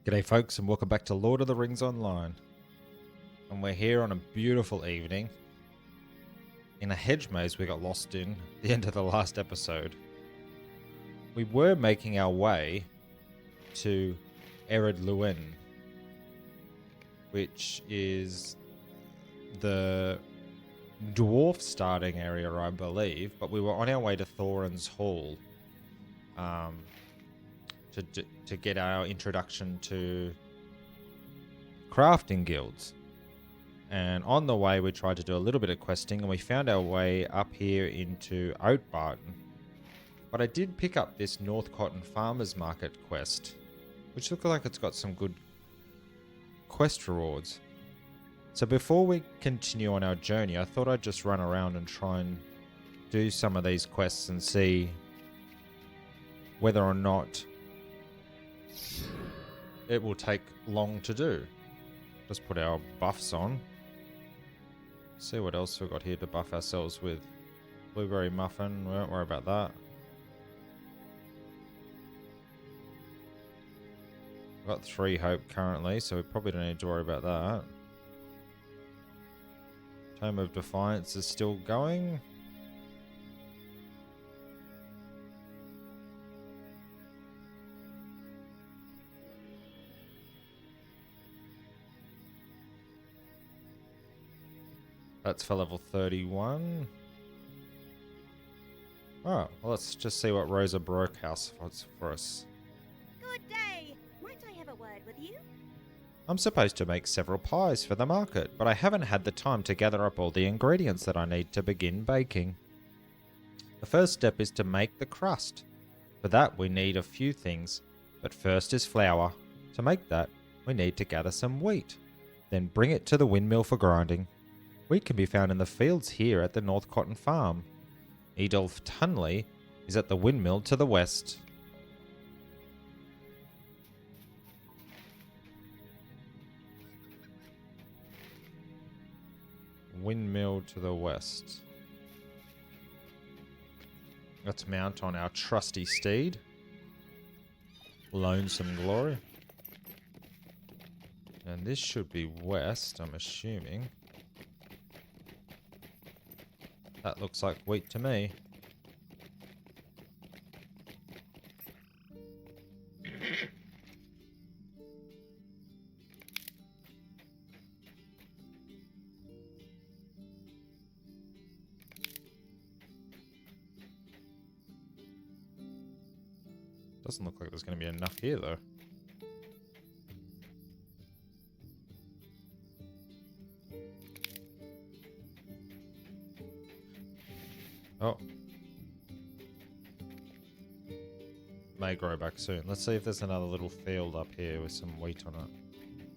G'day folks and welcome back to Lord of the Rings Online. And we're here on a beautiful evening in a hedge maze we got lost in at the end of the last episode. We were making our way to Ered Luin, which is the dwarf starting area, I believe, but we were on our way to Thorin's Hall to get our introduction to crafting guilds. And on the way we tried to do a little bit of questing and we found our way up here into Oatbarton. But I did pick up this North Cotton Farmers Market quest, which looks like it's got some good quest rewards. So before we continue on our journey, I thought I'd just run around and try and do some of these quests and see whether or not it will take long to do. Just put our buffs on. See what else we've got here to buff ourselves with. Blueberry muffin, we won't worry about that. We've got 3 hope currently, so we probably don't need to worry about that. Tome of Defiance is still going. That's for level 31. Oh, well, let's just see what Rosa Brokehouse wants for us. Good day. Might I have a word with you? I'm supposed to make several pies for the market, but I haven't had the time to gather up all the ingredients that I need to begin baking. The first step is to make the crust. For that we need a few things, but first is flour. To make that, we need to gather some wheat, then bring it to the windmill for grinding. Wheat can be found in the fields here at the North Cotton Farm. Edulf Tunley is at the windmill to the west. Windmill to the west. Let's mount on our trusty steed. Lonesome Glory. And this should be west, I'm assuming. That looks like wheat to me. Doesn't look like there's going to be enough here, though. Oh. May grow back soon. Let's see if there's another little field up here with some wheat on it.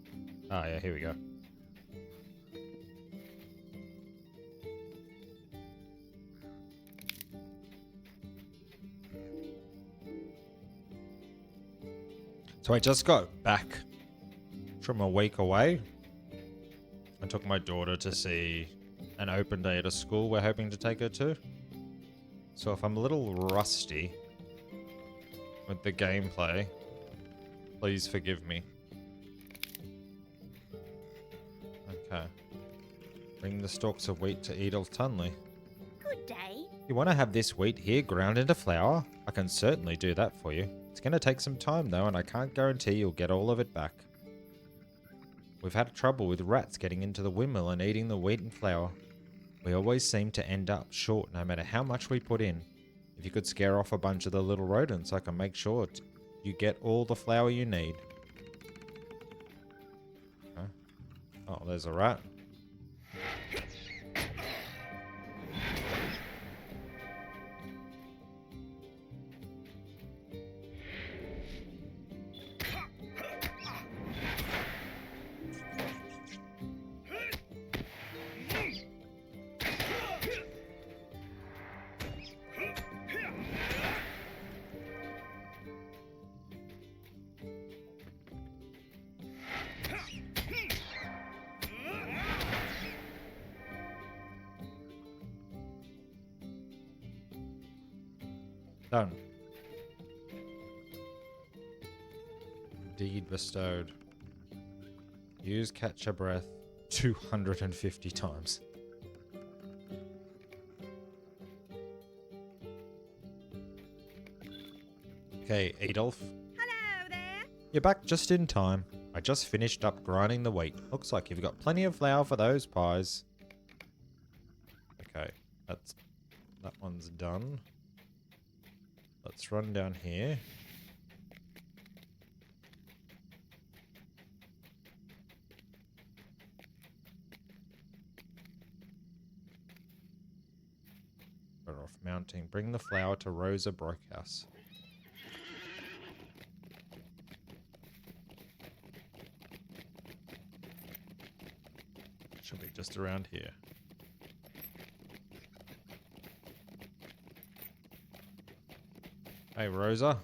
Ah, yeah, here we go. So I just got back from a week away. I took my daughter to see an open day at a school we're hoping to take her to. So if I'm a little rusty with the gameplay, please forgive me. Okay. Bring the stalks of wheat to Edel Tunley. Good day. You want to have this wheat here ground into flour? I can certainly do that for you. It's going to take some time though, and I can't guarantee you'll get all of it back. We've had trouble with rats getting into the windmill and eating the wheat and flour. We always seem to end up short no matter how much we put in. If you could scare off a bunch of the little rodents, I can make sure you get all the flour you need. Huh? Oh, there's a rat. Done. Deed bestowed. Use catch a breath 250 times. Okay, Adolf. Hello there. You're back just in time. I just finished up grinding the wheat. Looks like you've got plenty of flour for those pies. Okay, that one's done. Let's run down here. Better off mounting. Bring the flour to Rosa Brokehouse. Should be just around here. Hey, Rosa.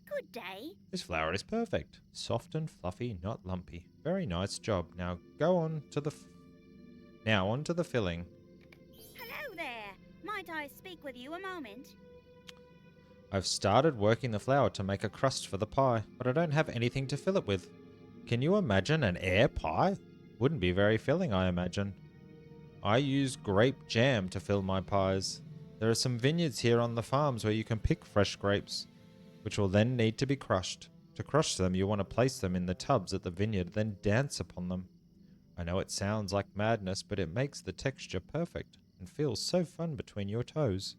Good day. This flour is perfect. Soft and fluffy, not lumpy. Very nice job. Now go on to the... Now on to the filling. Hello there. Might I speak with you a moment? I've started working the flour to make a crust for the pie, but I don't have anything to fill it with. Can you imagine an air pie? Wouldn't be very filling, I imagine. I use grape jam to fill my pies. There are some vineyards here on the farms where you can pick fresh grapes, which will then need to be crushed. To crush them, you want to place them in the tubs at the vineyard, then dance upon them. I know it sounds like madness, but it makes the texture perfect and feels so fun between your toes.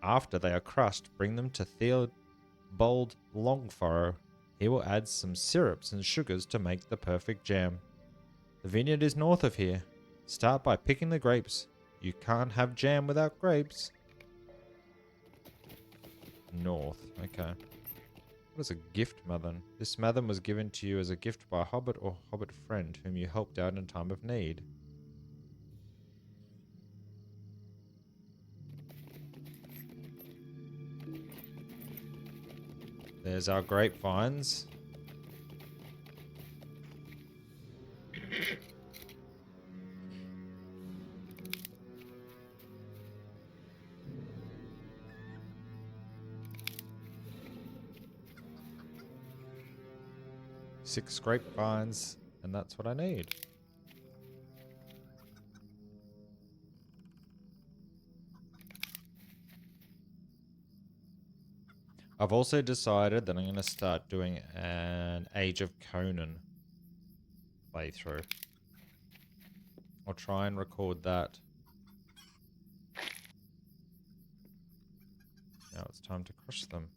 After they are crushed, bring them to Theobald Longfurrow. He will add some syrups and sugars to make the perfect jam. The vineyard is north of here. Start by picking the grapes. You can't have jam without grapes. North, okay. What is a gift mathern? This mathern was given to you as a gift by a hobbit or hobbit friend whom you helped out in time of need. There's our grapevines. Six grapevines, and that's what I need. I've also decided that I'm going to start doing an Age of Conan playthrough. I'll try and record that. Now it's time to crush them.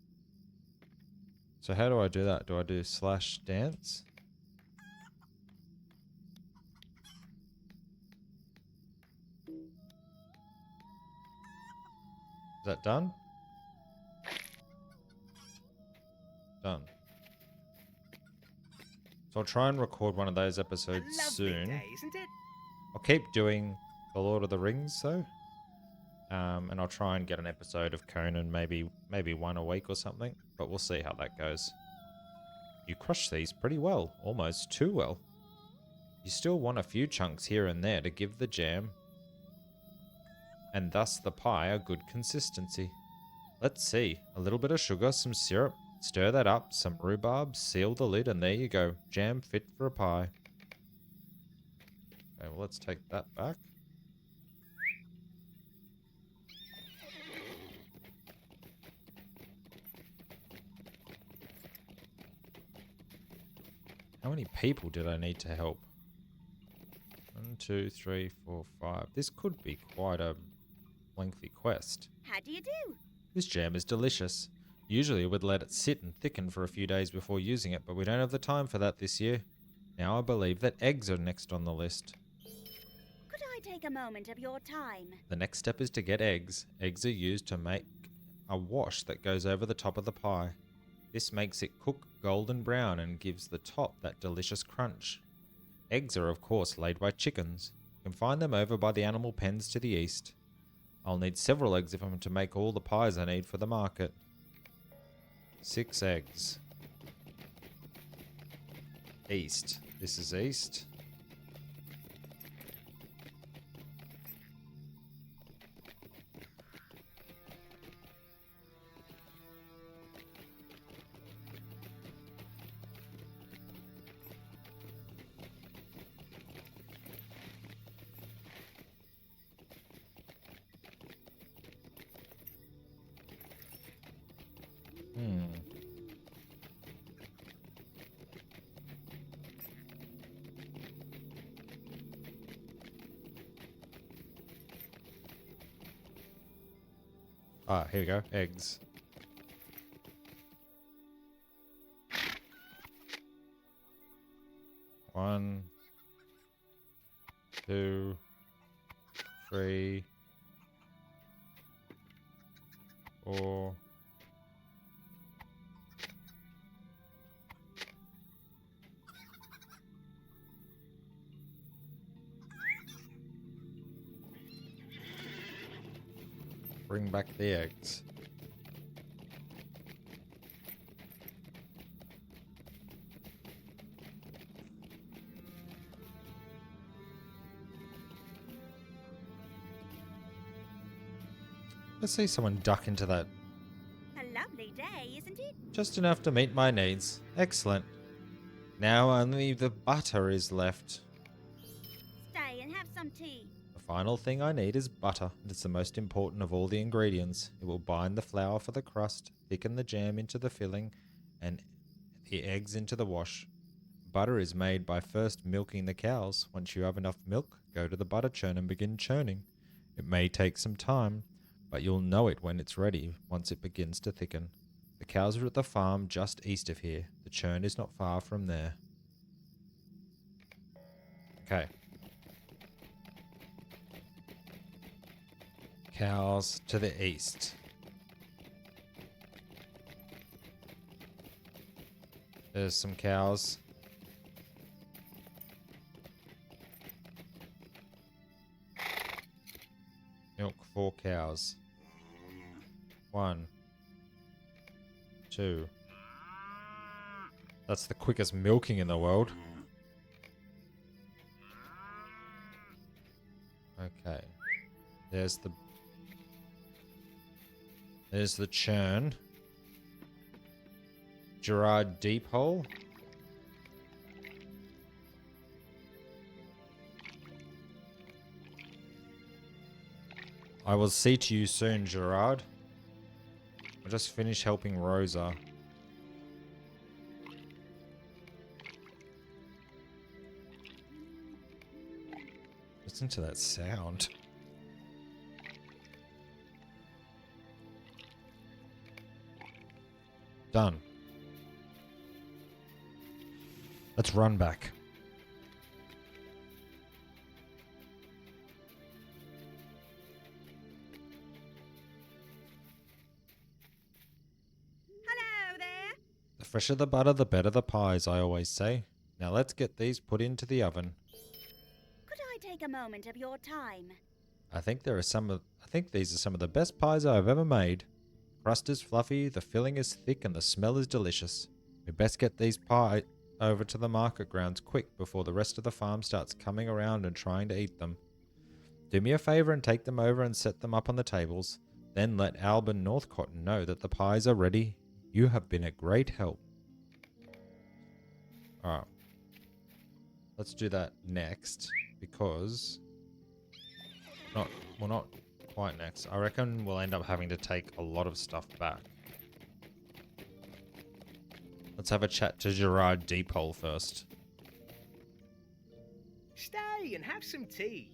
So how do I do that? Do I do /dance? Is that done? Done. So I'll try and record one of those episodes soon. Day, isn't it? I'll keep doing The Lord of the Rings though. And I'll try and get an episode of Conan, maybe one a week or something. But we'll see how that goes. You crush these pretty well, almost too well. You still want a few chunks here and there to give the jam and thus the pie a good consistency. Let's see, a little bit of sugar, some syrup, stir that up, some rhubarb, seal the lid, and there you go, jam fit for a pie. Okay, well let's take that back. How many people did I need to help? 1, 2, 3, 4, 5. This could be quite a lengthy quest. How do you do? This jam is delicious. Usually we'd let it sit and thicken for a few days before using it, but we don't have the time for that this year. Now I believe that eggs are next on the list. Could I take a moment of your time? The next step is to get eggs. Eggs are used to make a wash that goes over the top of the pie. This makes it cook golden brown and gives the top that delicious crunch. Eggs are of course laid by chickens. You can find them over by the animal pens to the east. I'll need several eggs if I'm to make all the pies I need for the market. 6 eggs. East. This is east. Ah, here we go. Eggs. One, two, three, four. Bring back the eggs. Let's see someone duck into that. A lovely day, isn't it? Just enough to meet my needs. Excellent. Now only the butter is left. Stay and have some tea. The final thing I need is butter. It's the most important of all the ingredients. It will bind the flour for the crust, thicken the jam into the filling, and the eggs into the wash. Butter is made by first milking the cows. Once you have enough milk, go to the butter churn and begin churning. It may take some time, but you'll know it when it's ready once it begins to thicken. The cows are at the farm just east of here. The churn is not far from there. Okay. Cows to the east. There's some cows. Milk 4 cows. 1, 2. That's the quickest milking in the world. Okay. There's the churn. Gerard Deep Hole. I will see to you soon, Gerard. I just finished helping Rosa. Listen to that sound. Done. Let's run back. Hello there. The fresher the butter, the better the pies, I always say. Now let's get these put into the oven. Could I take a moment of your time? I think these are some of the best pies I've ever made. Crust is fluffy, the filling is thick, and the smell is delicious. We best get these pies over to the market grounds quick before the rest of the farm starts coming around and trying to eat them. Do me a favor and take them over and set them up on the tables. Then let Alban Northcotton know that the pies are ready. You have been a great help. Alright. Let's do that next, because... not quite next. I reckon we'll end up having to take a lot of stuff back. Let's have a chat to Gerard Deephole first. Stay and have some tea.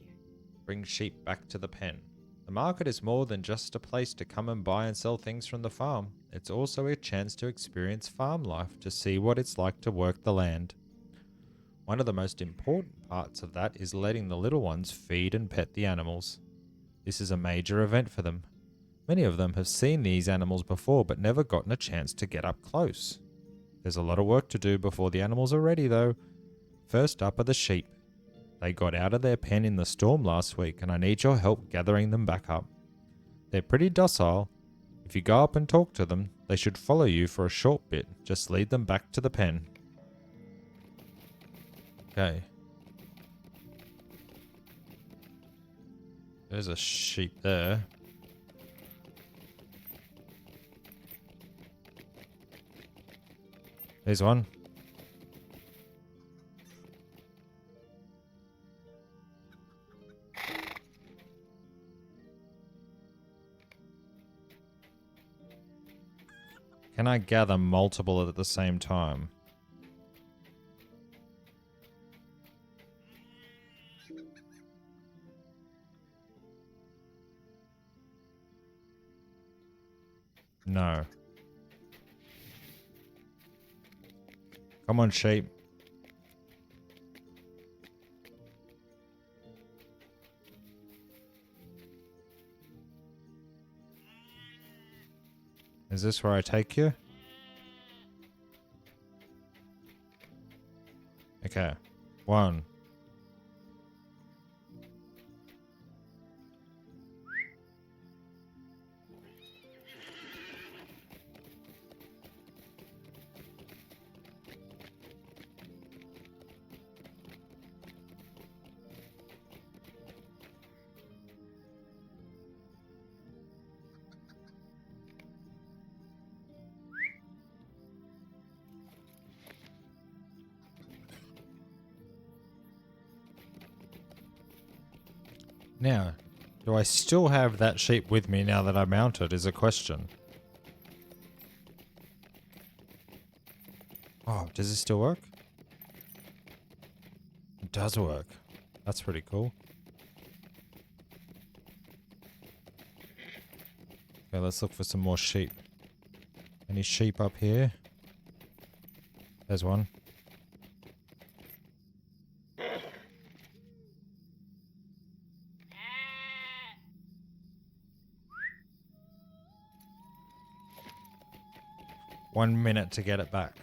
Bring sheep back to the pen. The market is more than just a place to come and buy and sell things from the farm. It's also a chance to experience farm life, to see what it's like to work the land. One of the most important parts of that is letting the little ones feed and pet the animals. This is a major event for them. Many of them have seen these animals before but never gotten a chance to get up close. There's a lot of work to do before the animals are ready though. First up are the sheep. They got out of their pen in the storm last week and I need your help gathering them back up. They're pretty docile. If you go up and talk to them, they should follow you for a short bit. Just lead them back to the pen. Okay. There's a sheep there. There's one. Can I gather multiple at the same time? No. Come on, sheep. Is this where I take you? Okay. 1. Now, do I still have that sheep with me now that I mount it is a question. Oh, does it still work? It does work. That's pretty cool. Okay, let's look for some more sheep. Any sheep up here? There's one. One minute to get it back.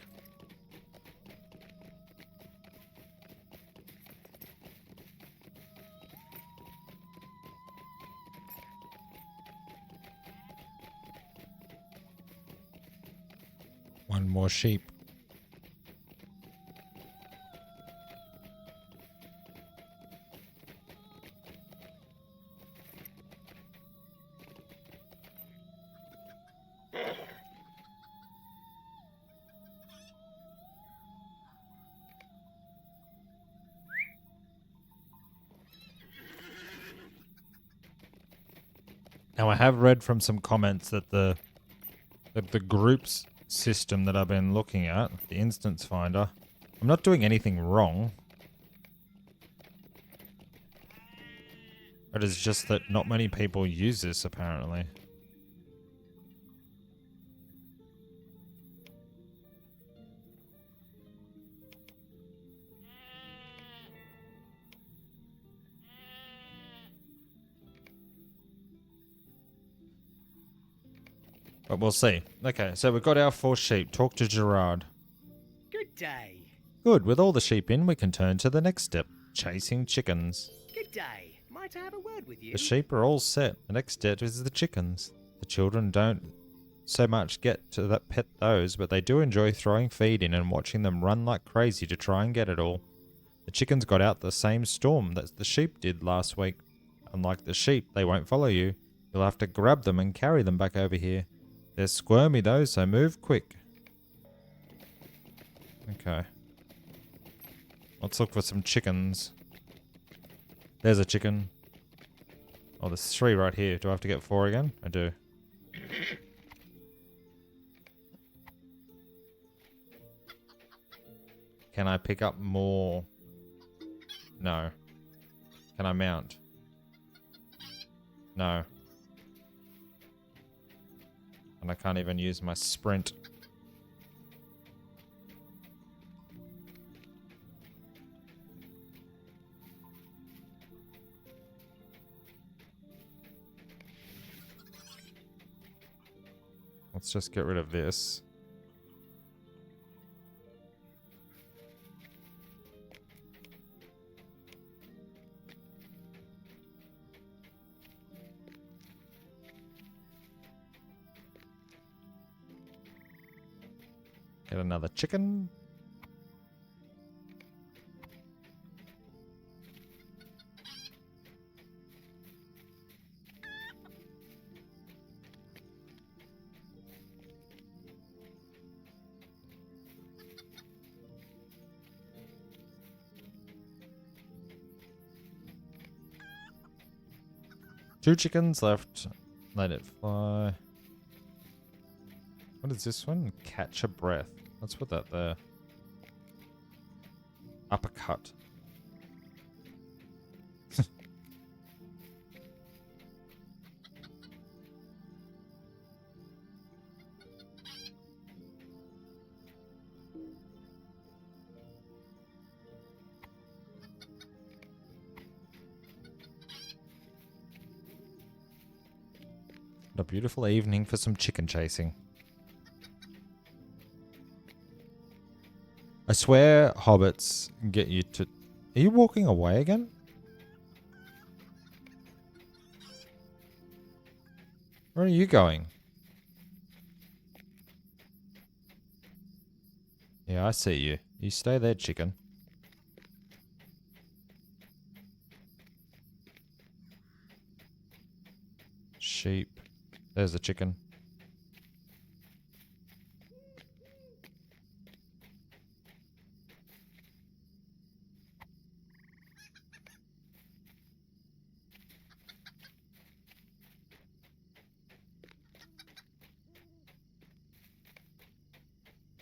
One more sheep. Now, I have read from some comments that the groups system that I've been looking at, the instance finder, I'm not doing anything wrong. It is just that not many people use this, apparently. But we'll see. Okay, so we've got our 4 sheep. Talk to Gerard. Good day. Good. With all the sheep in, we can turn to the next step. Chasing chickens. Good day. Might I have a word with you? The sheep are all set. The next step is the chickens. The children don't so much get to that pet those, but they do enjoy throwing feed in and watching them run like crazy to try and get it all. The chickens got out the same storm that the sheep did last week. Unlike the sheep, they won't follow you. You'll have to grab them and carry them back over here. They're squirmy though, so move quick. Okay. Let's look for some chickens. There's a chicken. Oh, there's 3 right here. Do I have to get 4 again? I do. Can I pick up more? No. Can I mount? No. And I can't even use my sprint. Let's just get rid of this. Get another chicken. Two chickens left. Let it fly. What is this one? Catch a breath. Let's put that there. Uppercut. What a beautiful evening for some chicken chasing. I swear hobbits get you to... Are you walking away again? Where are you going? Yeah, I see you. You stay there, chicken. Sheep. There's the chicken.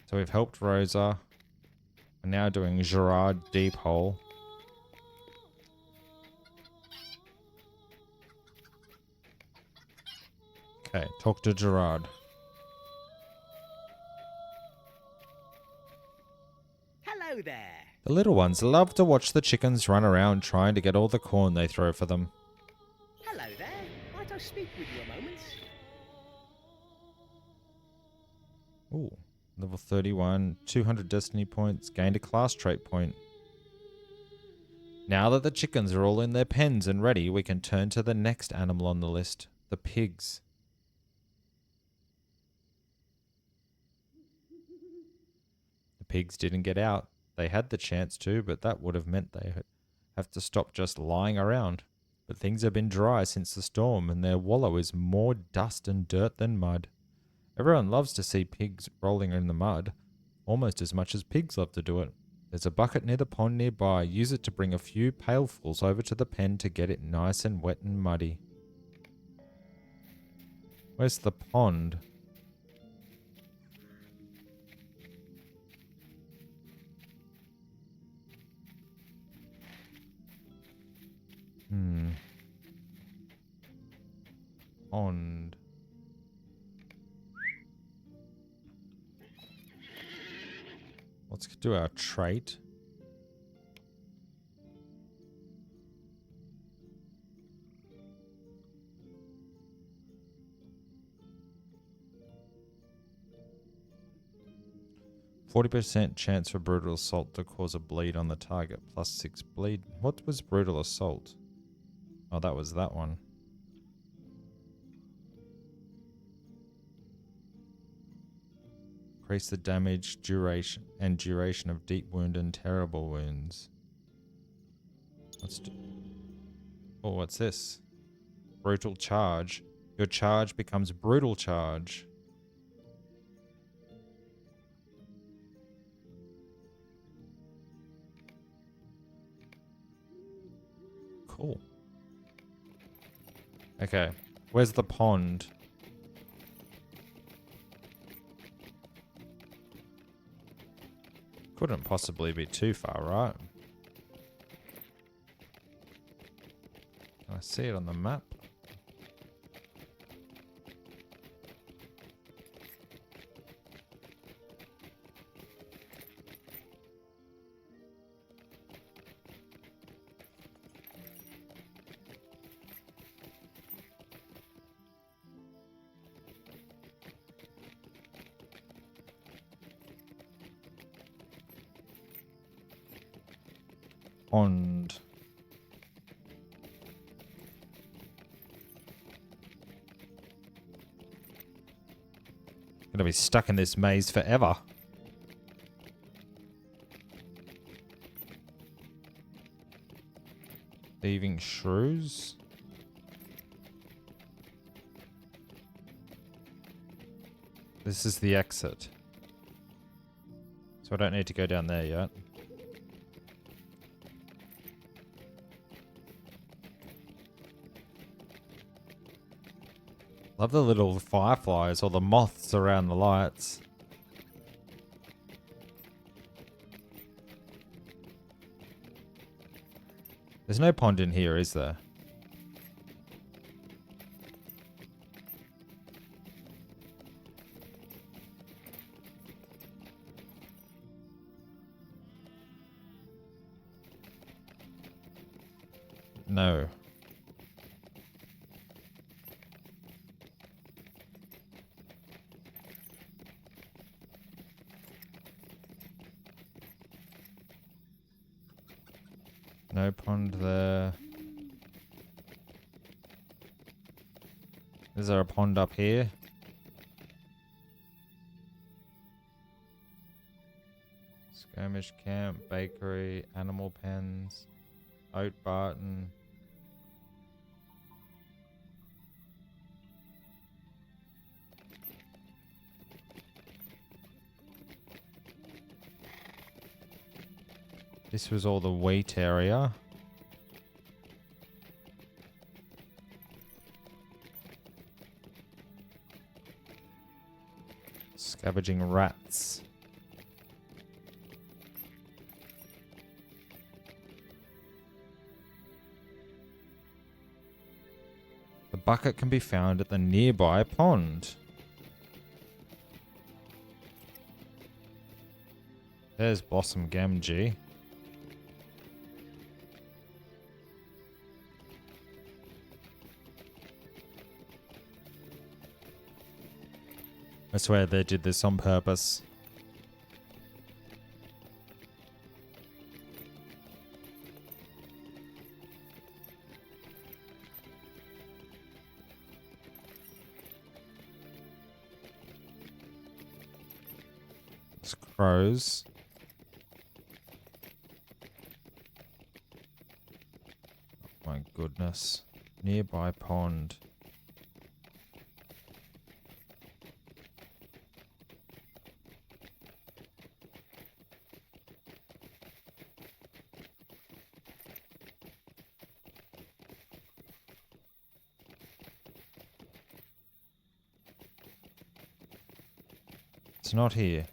So we've helped Rosa. We're now doing Gerard Deep Hole. Okay, talk to Gerard. Hello there. The little ones love to watch the chickens run around trying to get all the corn they throw for them. Hello there. Might I speak with you a moment? Ooh, level 31, 200 destiny points, gained a class trait point. Now that the chickens are all in their pens and ready, we can turn to the next animal on the list, the pigs. The pigs didn't get out. They had the chance to, but that would have meant they have to stop just lying around. But things have been dry since the storm, and their wallow is more dust and dirt than mud. Everyone loves to see pigs rolling in the mud, almost as much as pigs love to do it. There's a bucket near the pond nearby. Use it to bring a few pailfuls over to the pen to get it nice and wet and muddy. Where's the pond? Pond. Let's do our trait. %40 chance for brutal assault to cause a bleed on the target, +6 bleed. What was brutal assault? Oh, that was that one. Increase the damage, duration of deep wound and terrible wounds. Let's do... Oh, what's this? Brutal charge. Your charge becomes brutal charge. Cool. Okay. Where's the pond? Couldn't possibly be too far, right? Can I see it on the map? Pond. Gonna be stuck in this maze forever. Thieving shrews. This is the exit. So I don't need to go down there yet. Love the little fireflies or the moths around the lights. There's no pond in here, is there? No. No pond there. Is there a pond up here? Skirmish camp, bakery, animal pens, Oatbarton. This was all the wheat area. Scavenging rats. The bucket can be found at the nearby pond. There's Blossom Gamgee. I swear they did this on purpose. It's crows. Oh my goodness. Nearby pond. It's not here.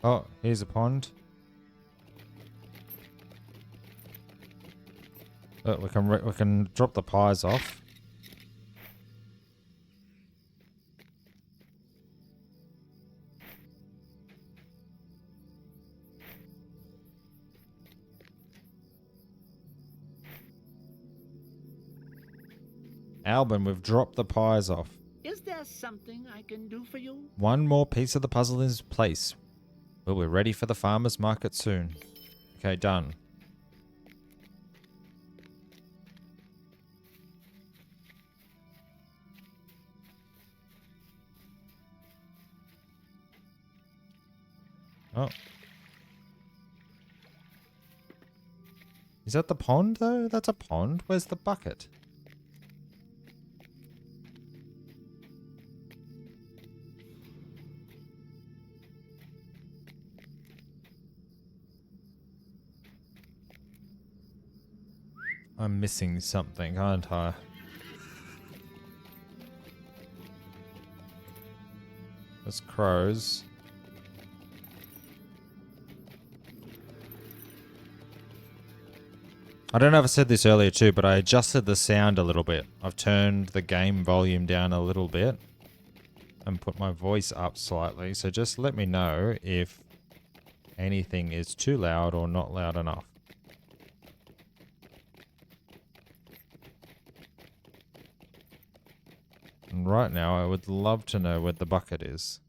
Oh, here's a pond. Look, we can drop the pies off. Albin, we've dropped the pies off. Is there something I can do for you? One more piece of the puzzle is place. Well, we're ready for the farmer's market soon. Okay, done. Oh. Is that the pond, though? That's a pond. Where's the bucket? I'm missing something, aren't I? There's crows. I don't know if I said this earlier too, but I adjusted the sound a little bit. I've turned the game volume down a little bit and put my voice up slightly. So just let me know if anything is too loud or not loud enough. And right now, I would love to know where the bucket is.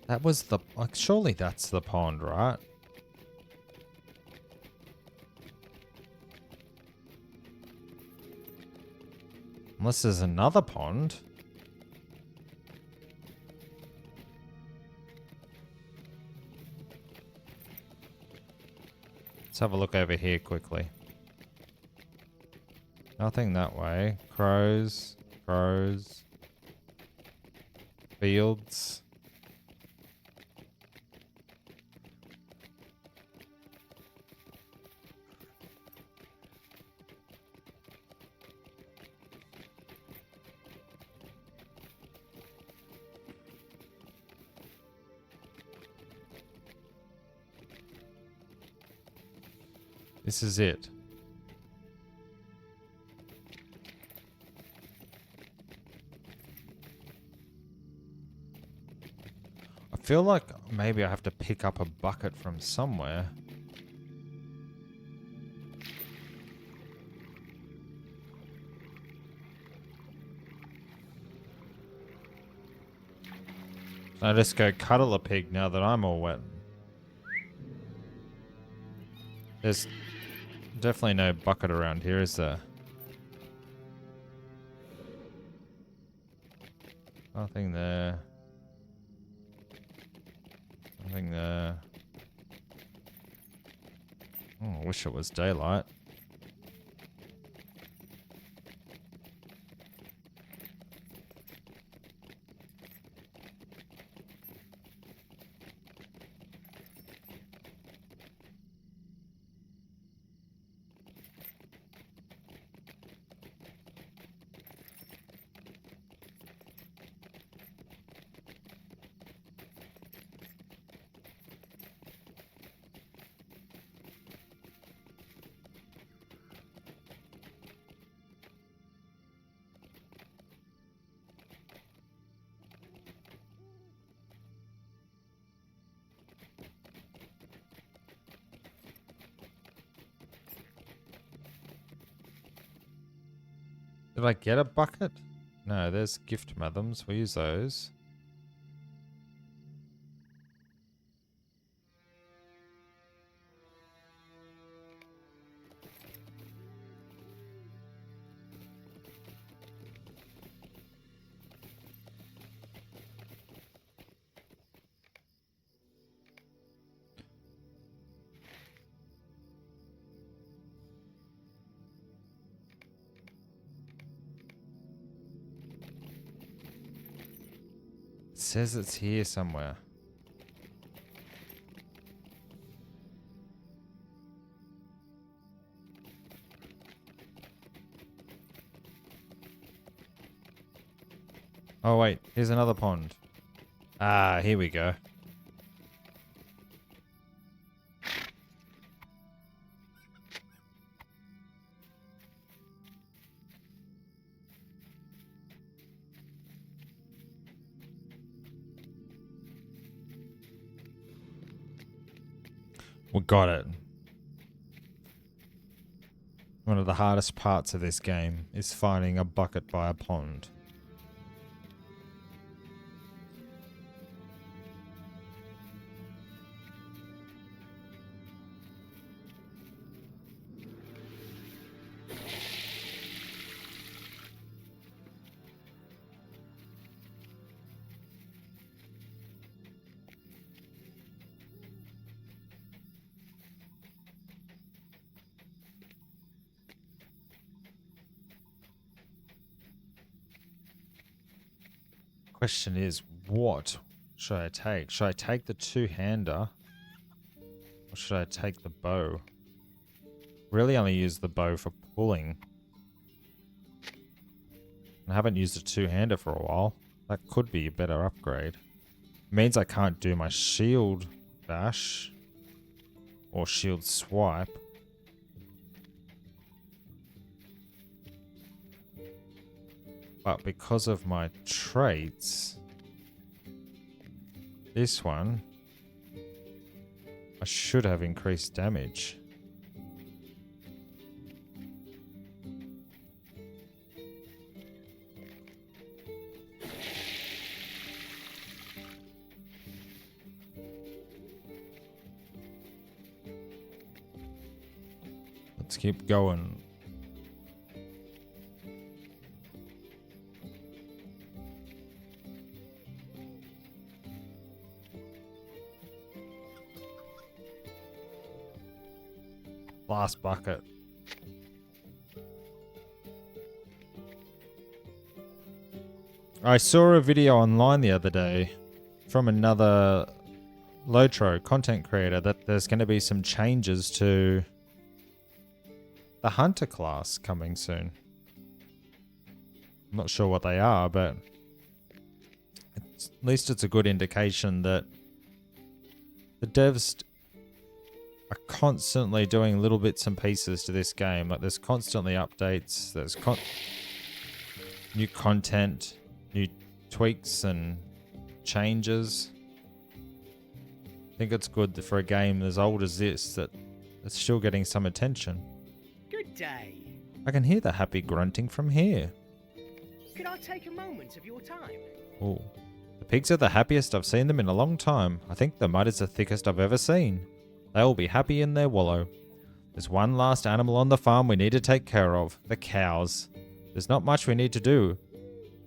That was the... Like, surely that's the pond, right? Unless there's another pond. Let's have a look over here quickly. Nothing that way. Crows. Crows. Fields. This is it. I feel like maybe I have to pick up a bucket from somewhere. I just go cuddle a pig now that I'm all wet. There's definitely no bucket around here, is there? Nothing there. Nothing there. Oh, I wish it was daylight. Did I get a bucket? No, there's gift madams. We'll use those. It says it's here somewhere. Oh wait, here's another pond. Ah, here we go. We got it. One of the hardest parts of this game is finding a bucket by a pond. Question is, what should I take? Should I take the two-hander? Or should I take the bow? Really only use the bow for pulling. I haven't used a two-hander for a while. That could be a better upgrade. Means I can't do my shield bash. Or shield swipe. But because of my traits, this one, I should have increased damage. Let's keep going. Last bucket. I saw a video online the other day from another LOTRO content creator that there's going to be some changes to the hunter class coming soon. I'm not sure what they are, but at least it's a good indication that the devs are constantly doing little bits and pieces to this game. Like there's constantly updates, there's new content, new tweaks and changes. I think it's good for a game as old as this that it's still getting some attention. Good day. I can hear the happy grunting from here. Could I take a moment of your time? Oh, the pigs are the happiest I've seen them in a long time. I think the mud is the thickest I've ever seen. They will be happy in their wallow. There's one last animal on the farm we need to take care of, the cows. There's not much we need to do,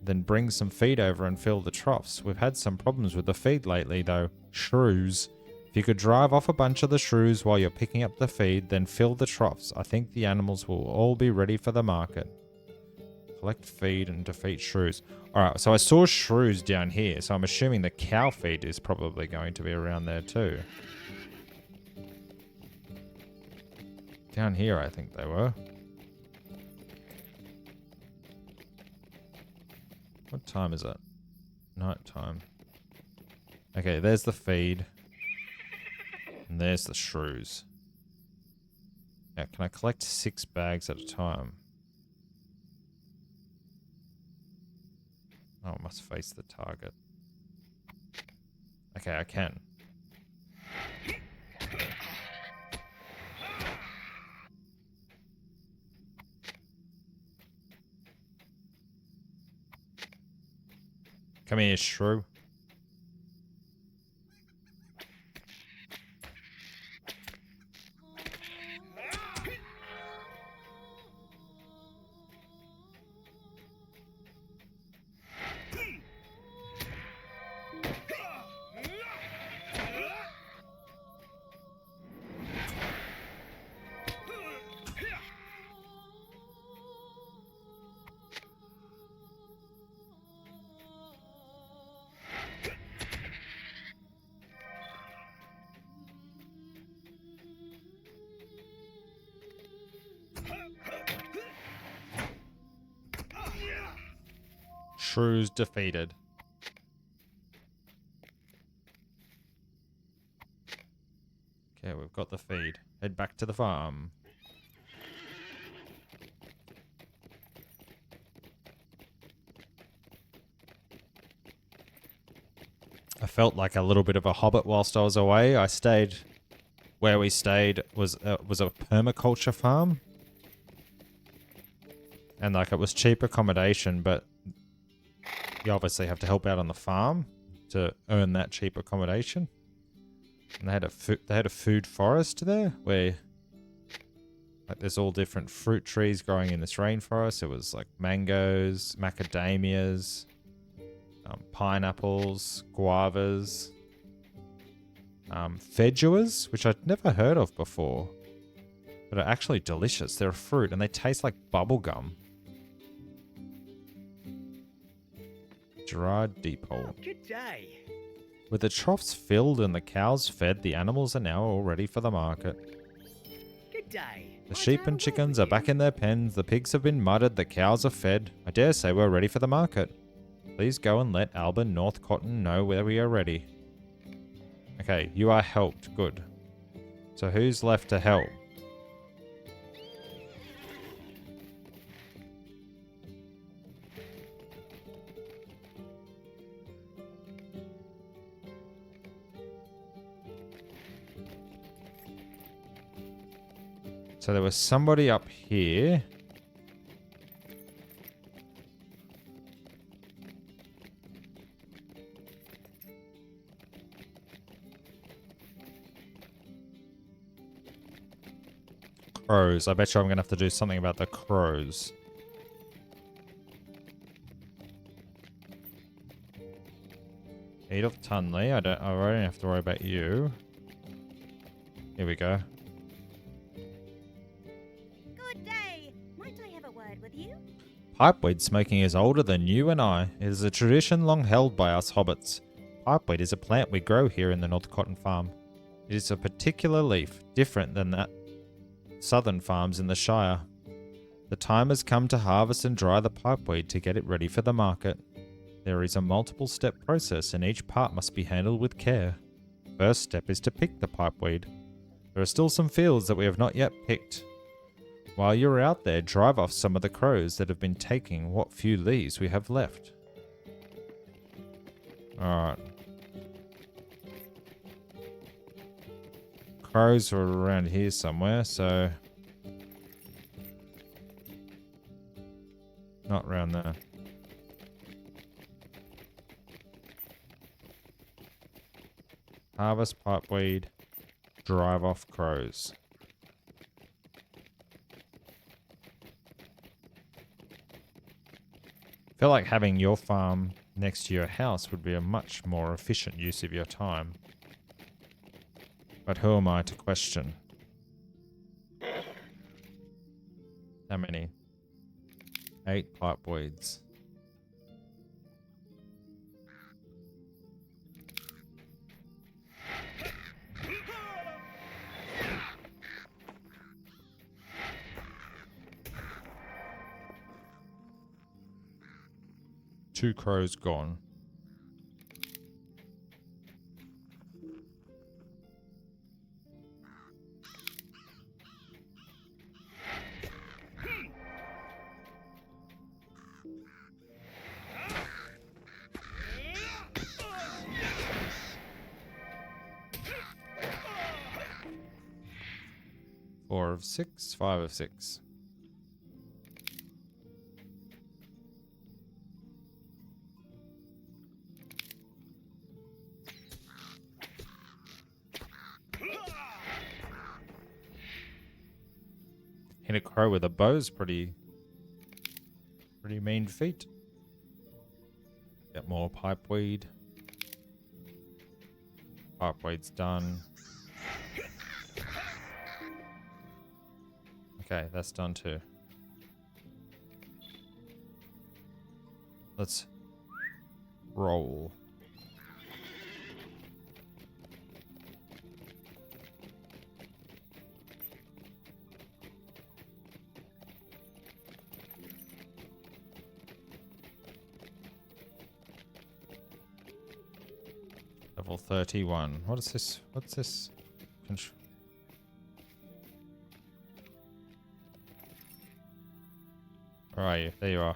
then bring some feed over and fill the troughs. We've had some problems with the feed lately though. Shrews. If you could drive off a bunch of the shrews while you're picking up the feed, then fill the troughs. I think the animals will all be ready for the market. Collect feed and defeat shrews. Alright, so I saw shrews down here, so I'm assuming the cow feed is probably going to be around there too. Down here, I think they were. What time is it? Night time. Okay, there's the feed. And there's the shrews. Now, can I collect 6 bags at a time? Oh, I must face the target. Okay, I can. Come here, shrew. Shrews defeated. Okay, we've got the feed. Head back to the farm. I felt like a little bit of a hobbit whilst I was away. I stayed where we stayed was a permaculture farm. And like it was cheap accommodation, but you obviously have to help out on the farm to earn that cheap accommodation. And they had a food forest there where like there's all different fruit trees growing in this rainforest. It was like mangoes, macadamias, pineapples, guavas, feduas, which I'd never heard of before, but are actually delicious. They're a fruit and they taste like bubble gum. Gerard Deepole. Oh, good day. With the troughs filled and the cows fed, the animals are now all ready for the market. Good day. The sheep and chickens are back in their pens, the pigs have been mudded, the cows are fed. I dare say we're ready for the market. Please go and let Albin North Cotton know where we are ready. Okay, you are helped. Good. So who's left to help? So there was somebody up here. Crows. I bet you I'm going to have to do something about the crows. Edith Tunley. I don't have to worry about you. Here we go. Pipeweed smoking is older than you and I. It is a tradition long held by us hobbits. Pipeweed is a plant we grow here in the North Cotton Farm. It is a particular leaf, different than that southern farms in the Shire. The time has come to harvest and dry the pipeweed to get it ready for the market. There is a multiple step process and each part must be handled with care. First step is to pick the pipeweed. There are still some fields that we have not yet picked. While you're out there, drive off some of the crows that have been taking what few leaves we have left. Alright. Crows are around here somewhere, so... Not around there. Harvest pipeweed, drive off crows. I feel like having your farm next to your house would be a much more efficient use of your time. But who am I to question? How many? 8 pipeweeds. Two crows gone. Four of 6, 5 of 6. Hit a crow with a bow's pretty mean feat. Get more pipeweed. Pipeweed's done. Okay, that's done too. Let's roll. Level 31. What is this? What's this? Where are you? There you are.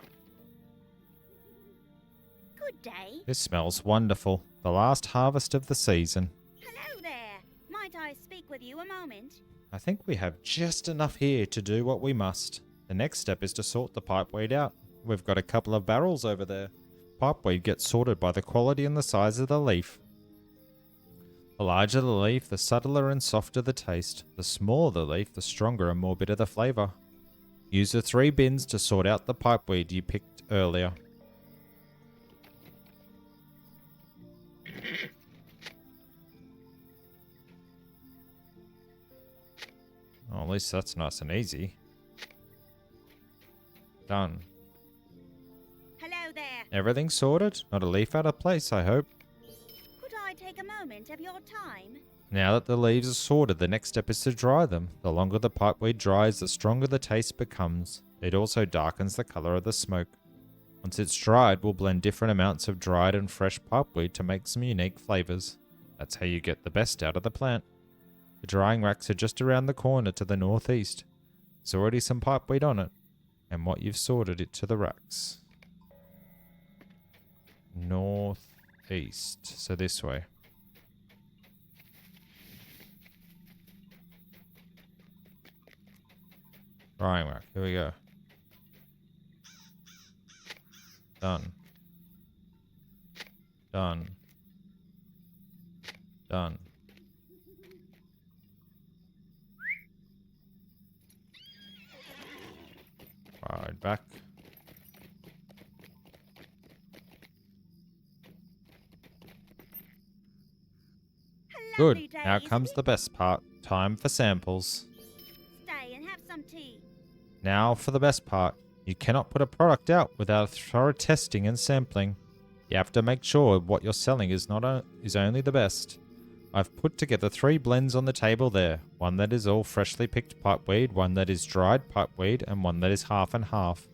Good day. This smells wonderful. The last harvest of the season. Hello there. Might I speak with you a moment? I think we have just enough here to do what we must. The next step is to sort the pipeweed out. We've got a couple of barrels over there. Pipeweed gets sorted by the quality and the size of the leaf. The larger the leaf, the subtler and softer the taste. The smaller the leaf, the stronger and more bitter the flavour. Use the 3 bins to sort out the pipeweed you picked earlier. Oh, at least that's nice and easy. Done. Hello there. Everything sorted? Not a leaf out of place, I hope. Could I take a moment of your time? Now that the leaves are sorted, the next step is to dry them. The longer the pipeweed dries, the stronger the taste becomes. It also darkens the colour of the smoke. Once it's dried, we'll blend different amounts of dried and fresh pipeweed to make some unique flavours. That's how you get the best out of the plant. The drying racks are just around the corner to the northeast. There's already some pipeweed on it, and what you've sorted it to the racks. Northeast, so this way. Drying rack, here we go. Done. Done. Done. Right back. Good. Now comes the best part. Time for samples. Stay and have some tea. Now for the best part. You cannot put a product out without thorough testing and sampling. You have to make sure what you're selling is only the best. I've put together 3 blends on the table there. One that is all freshly picked pipeweed, one that is dried pipeweed, and one that is half and half.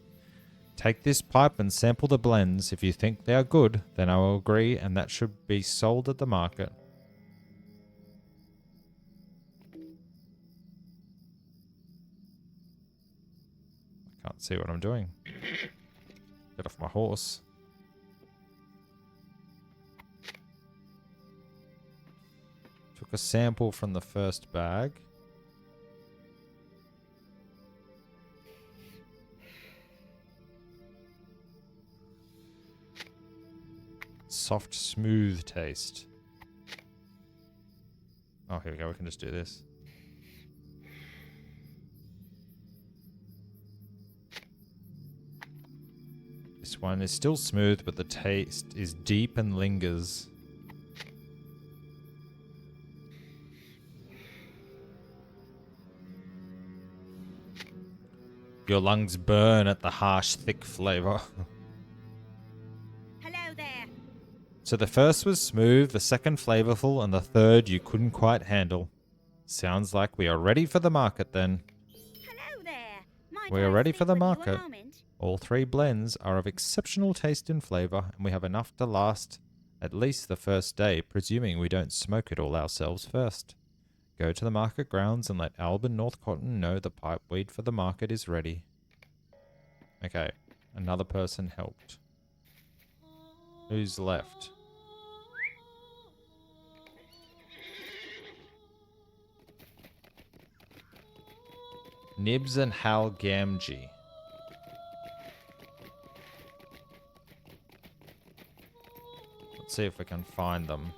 Take this pipe and sample the blends. If you think they are good, then I will agree, and that should be sold at the market. Can't see what I'm doing. Get off my horse. Took a sample from the first bag. Soft, smooth taste. Oh, here we go. We can just do this. This one is still smooth, but the taste is deep and lingers. Your lungs burn at the harsh, thick flavor. Hello there. So the first was smooth, the second flavorful, and the third you couldn't quite handle. Sounds like we are ready for the market then. Hello there. Might We I are ready speak for the with you a market. moment? All three blends are of exceptional taste and flavor, and we have enough to last at least the first day, presuming we don't smoke it all ourselves first. Go to the market grounds and let Alban North Cotton know the pipeweed for the market is ready. Okay, another person helped. Who's left? Nibs and Hal Gamgee. Let's see if we can find them.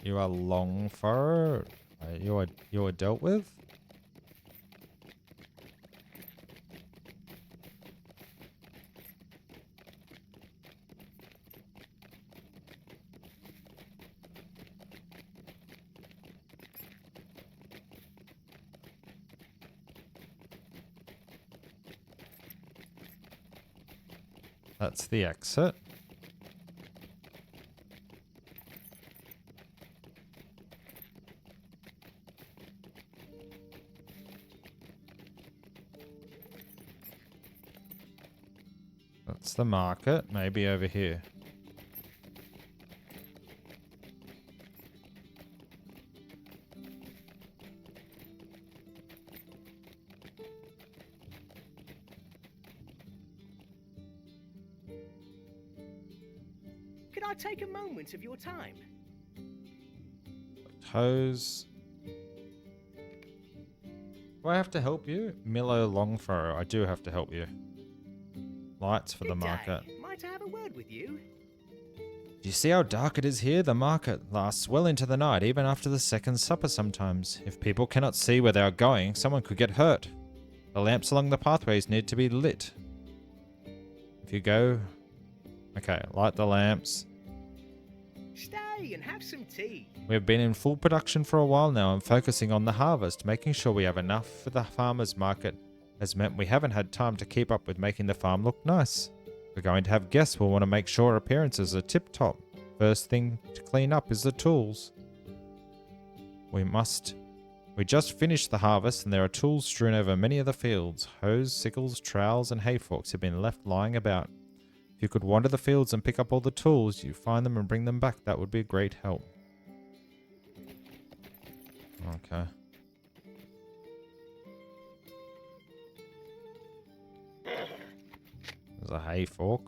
You are Longfur. You are dealt with. That's the exit. That's the market. Maybe over here. Could I take a moment of your time? Hose. Do I have to help you? Milo Longfurrow. I do have to help you. Lights for the Good day. market. Might I have a word with you? Do you see how dark it is here? The market lasts well into the night, even after the second supper sometimes. If people cannot see where they are going, someone could get hurt. The lamps along the pathways need to be lit. If you go... Okay, light the lamps. Stay and have some tea. We have been in full production for a while now and focusing on the harvest. Making sure we have enough for the farmer's market has meant we haven't had time to keep up with making the farm look nice. We're going to have guests. We'll want to make sure appearances are tip-top. First thing to clean up is the tools. We just finished the harvest and there are tools strewn over many of the fields. Hoes, sickles, trowels and hay forks have been left lying about. If you could wander the fields and pick up all the tools, you find them and bring them back, that would be a great help. Okay. There's a hay fork.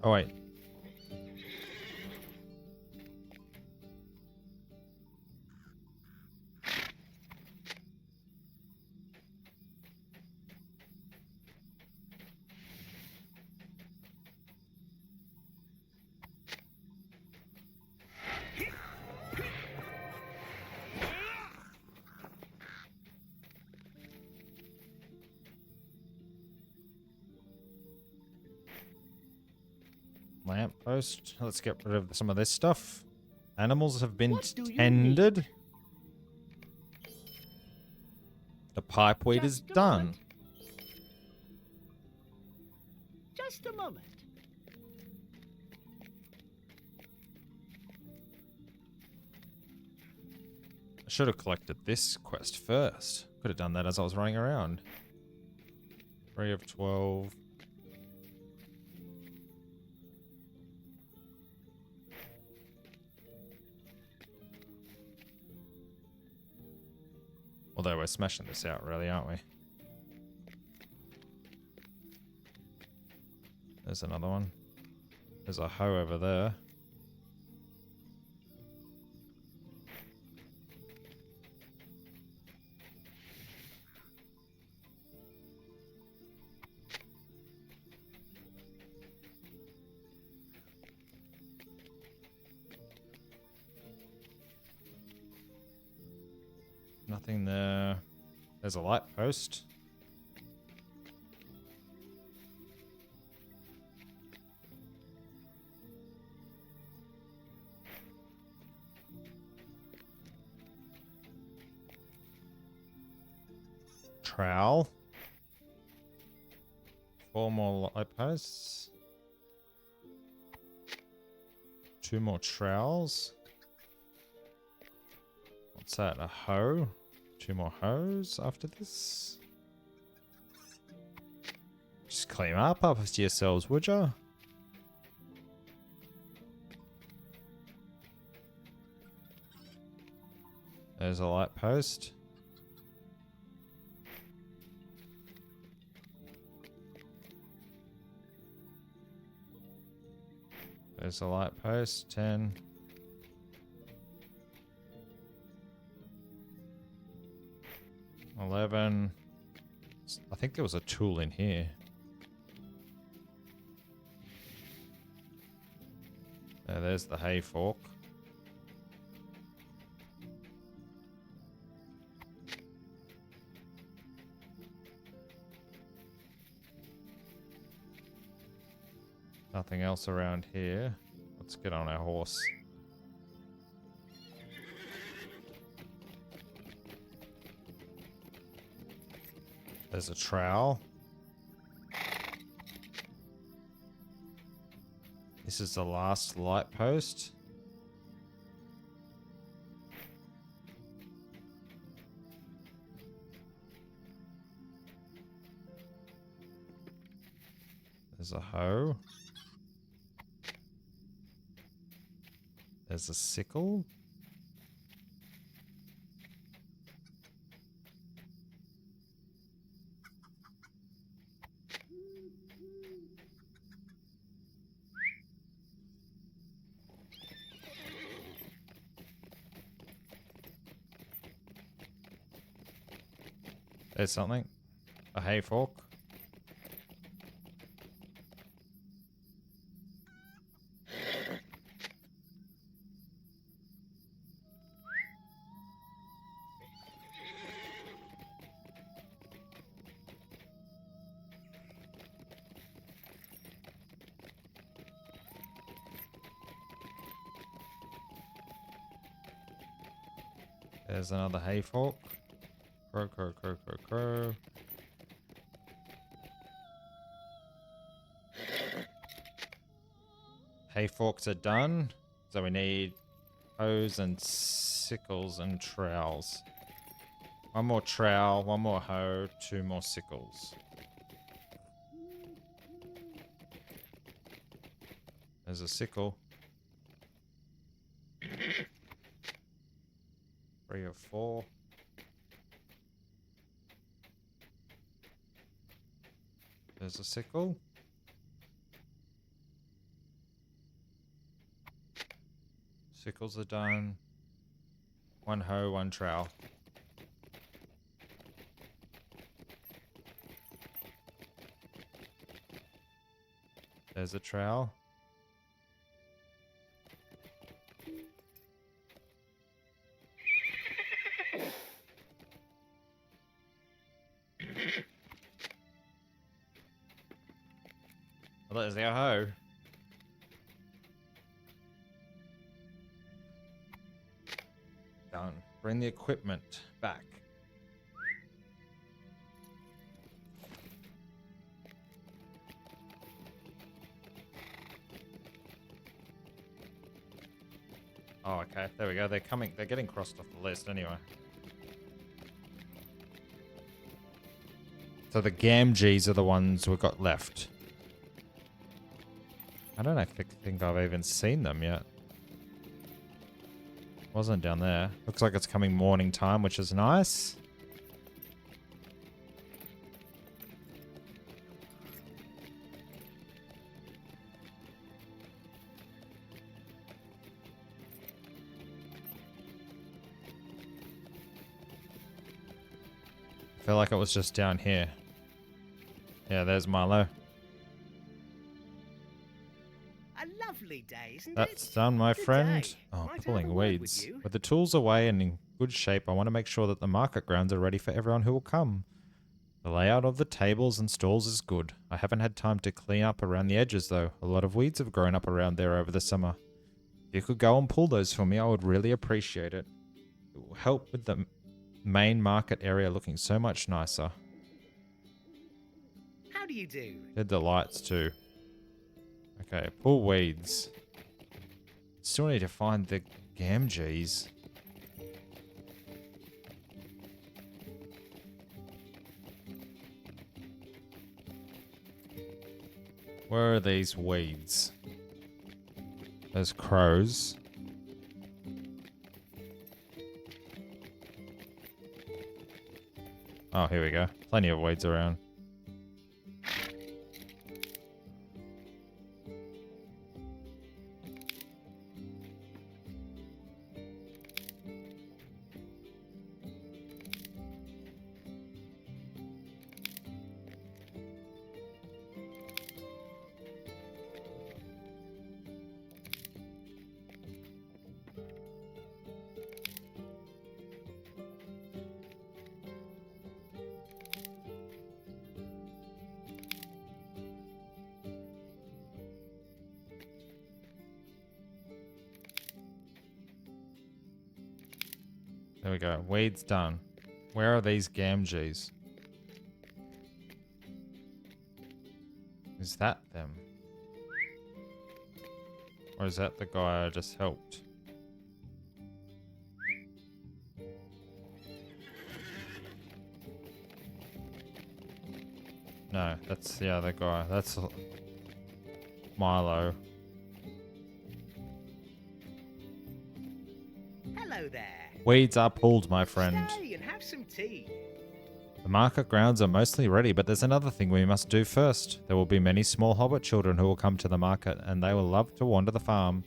Oh, wait. Lamppost. Let's get rid of some of this stuff. Animals have been What do you tended. need? The pipe weed is Just a done. moment. Just a moment. I should have collected this quest first. Could have done that as I was running around. 3 of 12. Although we're smashing this out, really, aren't we? There's another one. There's a hoe over there. Nothing there. There's a light post. Trowel. 4 more light posts. 2 more trowels. What's that? A hoe? 2 more hoes after this. Just clean up after yourselves, would ya? There's a light post. There's a light post. 10. $11. I think there was a tool in here. There's the hay fork. Nothing else around here. Let's get on our horse. There's a trowel. This is the last light post. There's a hoe. There's a sickle. There's something. A hay fork. There's another hay fork. Crow, crow, crow, crow, crow. Hay forks are done. So we need hoes and sickles and trowels. 1 more trowel, 1 more hoe, 2 more sickles. There's a sickle. 3 or 4. There's a sickle. Sickles are done. One hoe, one trowel. There's a trowel. Well, there's our hoe. Done. Bring the equipment back. Oh, okay. There we go. They're coming. They're getting crossed off the list anyway. So the Gamgees are the ones we've got left. I don't think I've even seen them yet. Wasn't down there. Looks like it's coming morning time, which is nice. I feel like it was just down here. Yeah, there's Milo. A lovely day, isn't it? That's done, my Good friend. day. Oh, Might I have pulling a word with weeds. you? With the tools away and in good shape, I want to make sure that the market grounds are ready for everyone who will come. The layout of the tables and stalls is good. I haven't had time to clean up around the edges, though. A lot of weeds have grown up around there over the summer. If you could go and pull those for me, I would really appreciate it. It will help with the main market area looking so much nicer. How do you do? Did the lights too. Okay, pull weeds. Still need to find the Gamgees. Where are these weeds? There's crows. Oh, here we go. Plenty of weeds around. There we go. Weeds done. Where are these Gamgees? Is that them? Or is that the guy I just helped? No, that's the other guy. That's Milo. Hello there. Weeds are pulled, my friend. Stay and have some tea. The market grounds are mostly ready, but there's another thing we must do first. There will be many small hobbit children who will come to the market, and they will love to wander the farm.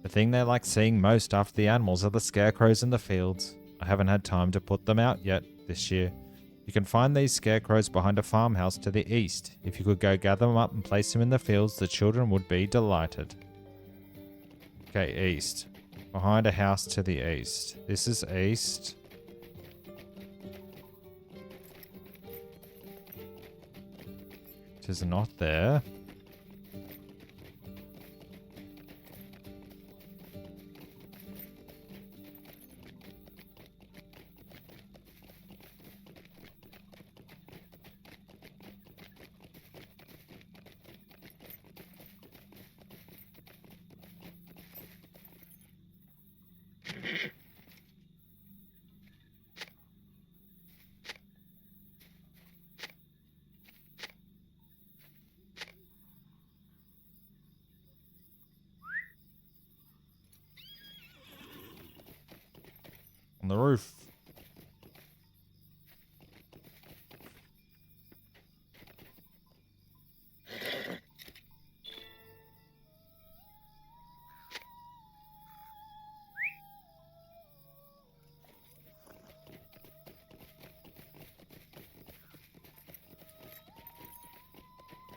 The thing they like seeing most after the animals are the scarecrows in the fields. I haven't had time to put them out yet this year. You can find these scarecrows behind a farmhouse to the east. If you could go gather them up and place them in the fields, the children would be delighted. Okay, east. Behind a house to the east. This is east. It is not there. On the roof.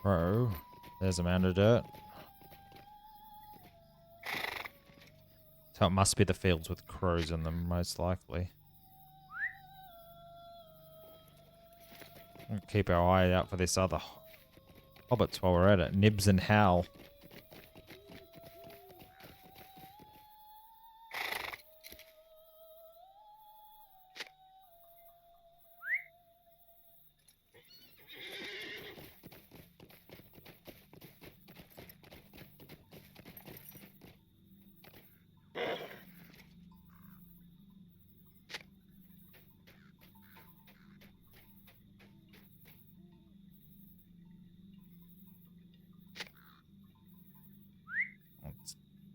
Crow. There's a mound of dirt. So it must be the fields with crows in them, most likely. We'll keep our eye out for this other hobbits while we're at it. Nibs and Howl.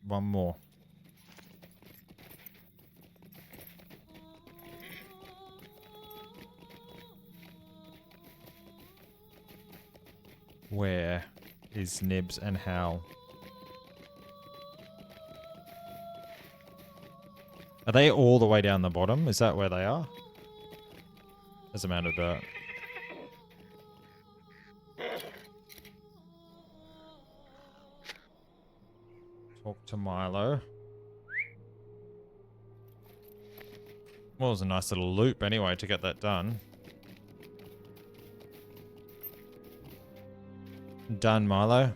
One more. Where is Nibs and Howl? Are they all the way down the bottom? Is that where they are? There's a mound of dirt. Talk to Milo. Well, it was a nice little loop anyway to get that done. Done, Milo.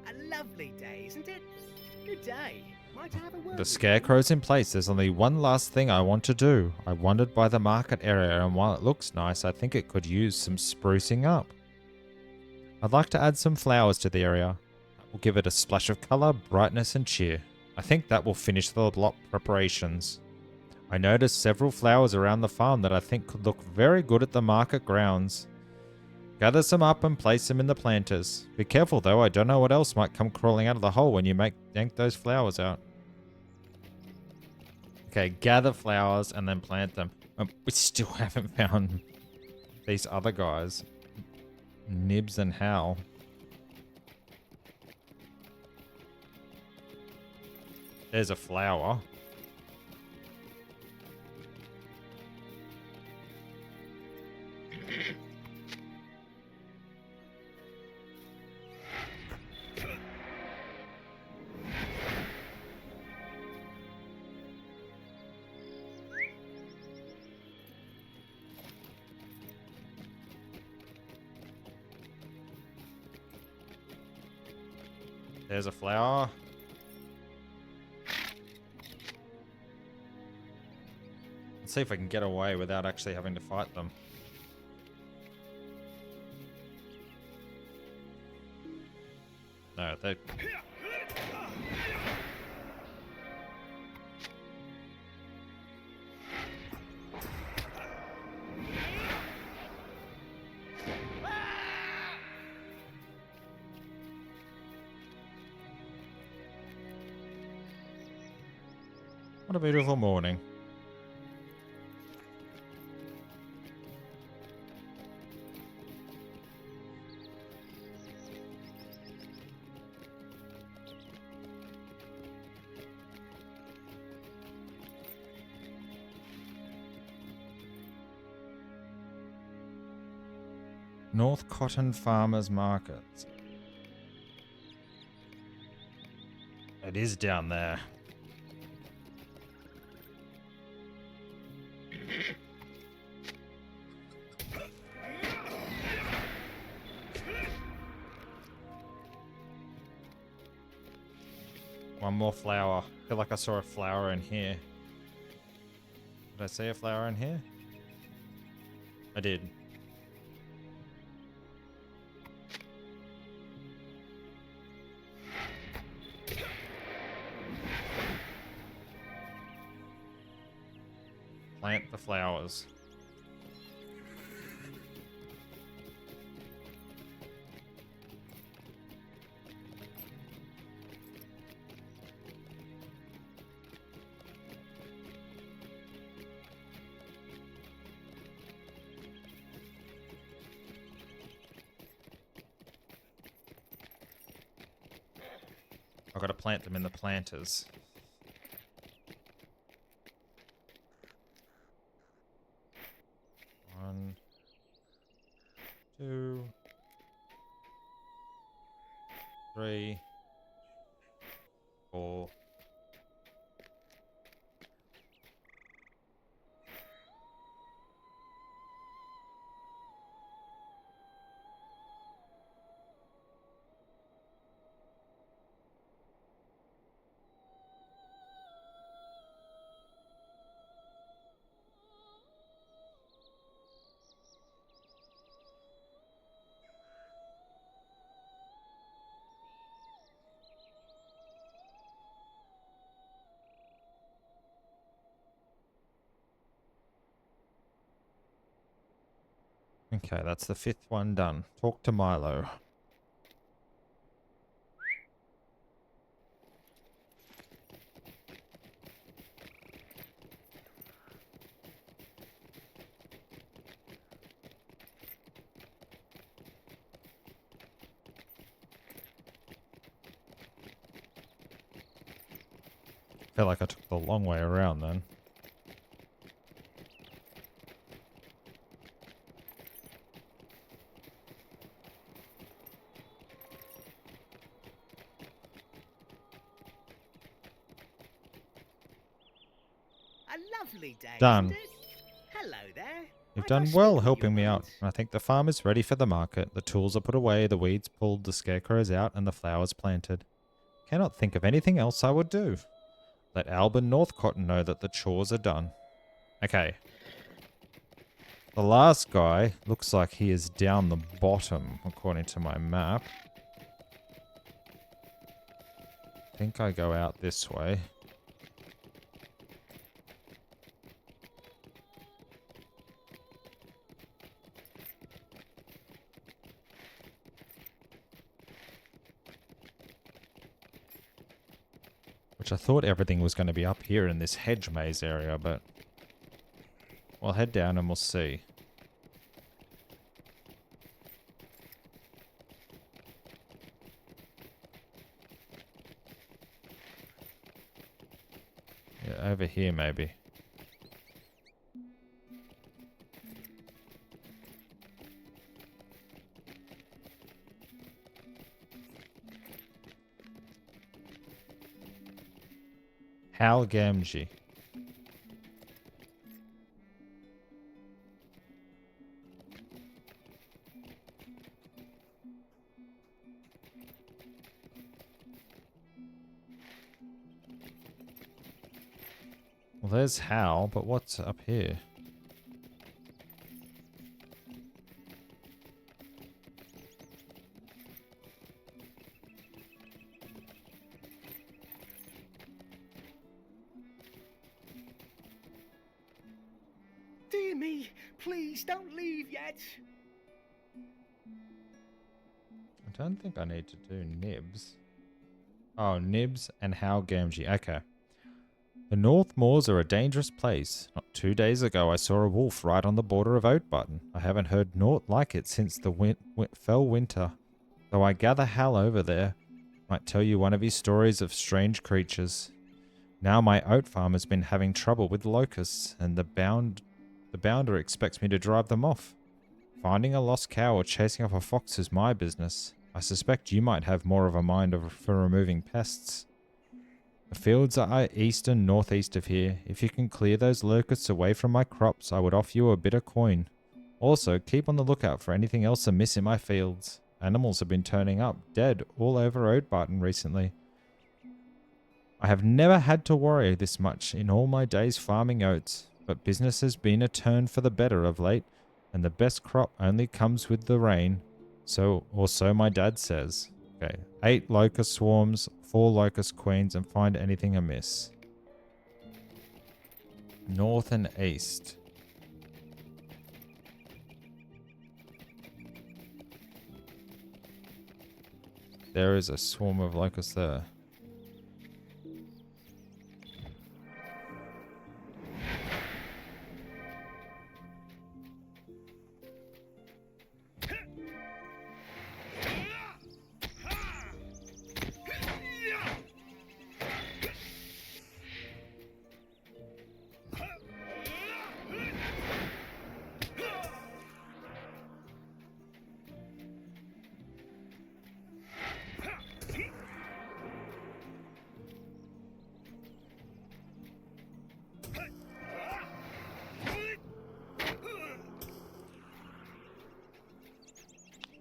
A lovely day, isn't it? Good day. Might I have a word The with scarecrow's in place. There's only one last thing I want to do. I wandered by the market area, and while it looks nice, I think it could use some sprucing up. I'd like to add some flowers to the area. That will give it a splash of colour, brightness, and cheer. I think that will finish the lot preparations. I noticed several flowers around the farm that I think could look very good at the market grounds. Gather some up and place them in the planters. Be careful though, I don't know what else might come crawling out of the hole when you yank those flowers out. Okay, gather flowers and then plant them. We still haven't found these other guys. Nibs and Howl. There's a flower. There's a flower. Let's see if I can get away without actually having to fight them. No, they... What a beautiful morning. North Cotton Farmers Market. It is down there. One more flower. I feel like I saw a flower in here. Did I see a flower in here? I did. Plant the flowers. I've got to plant them in the planters. One, two, 3, 4. Okay, that's the 5th one done. Talk to Milo. Feel like I took the long way around then. A lovely day, Done. isn't it? Hello there. You've Might I done speak well with you helping a me out. moment? I think the farm is ready for the market. The tools are put away, the weeds pulled, the scarecrows out, and the flowers planted. Cannot think of anything else I would do. Let Albin Northcotton know that the chores are done. Okay. The last guy looks like he is down the bottom, according to my map. I think I go out this way. Which I thought everything was going to be up here in this hedge maze area, but we'll head down and we'll see. Yeah, over here maybe. Hal Gamgee. Well, there's Hal, but what's up here? Dear me, please don't leave yet. I don't think I need to do Nibs. Oh, Nibs and Hal Gamgee. Okay. The North Moors are a dangerous place. Not 2 days ago, I saw a wolf right on the border of Oatbarton. I haven't heard naught like it since the fell winter. Though I gather Hal over there might tell you one of his stories of strange creatures. Now my oat farm has been having trouble with locusts, and the bounder expects me to drive them off. Finding a lost cow or chasing off a fox is my business. I suspect you might have more of a mind for removing pests. The fields are east and northeast of here. If you can clear those locusts away from my crops, I would offer you a bit of coin. Also, keep on the lookout for anything else amiss in my fields. Animals have been turning up, dead, all over Oatbarton recently. I have never had to worry this much in all my days farming oats, but business has been a turn for the better of late, and the best crop only comes with the rain. So my dad says. Okay, 8 locust swarms, 4 locust queens, and find anything amiss. North and east. There is a swarm of locusts there.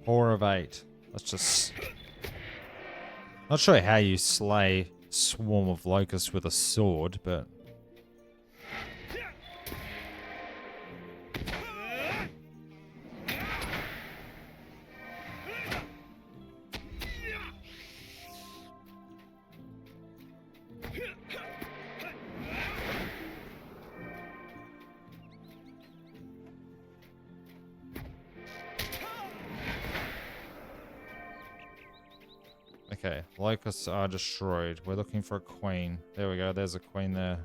4 of 8. Let's just... Not sure how you slay a swarm of locusts with a sword, but... Okay, locusts are destroyed. We're looking for a queen. There we go, there's a queen there.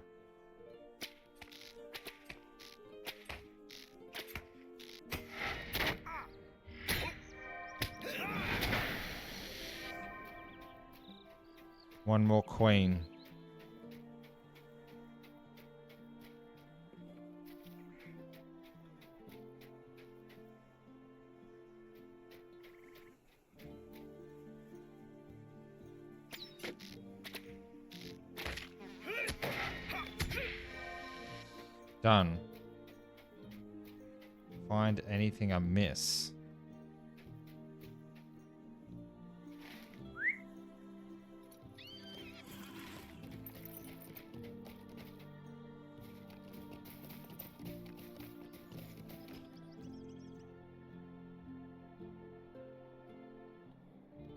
One more queen. Done. Find anything amiss.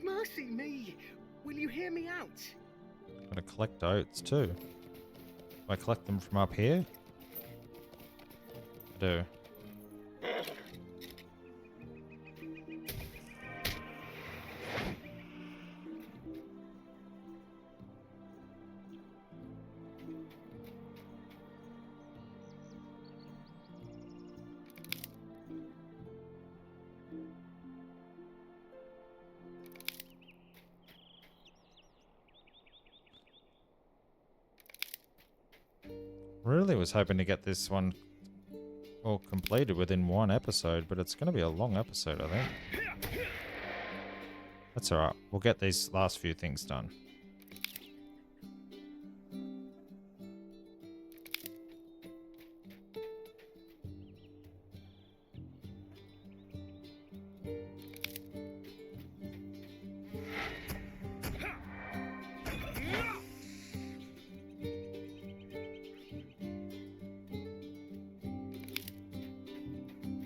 Mercy me! Will you hear me out? Gotta collect oats too. Do I collect them from up here? I do. Really was hoping to get this one all completed within one episode, but it's going to be a long episode, I think. That's alright. We'll get these last few things done.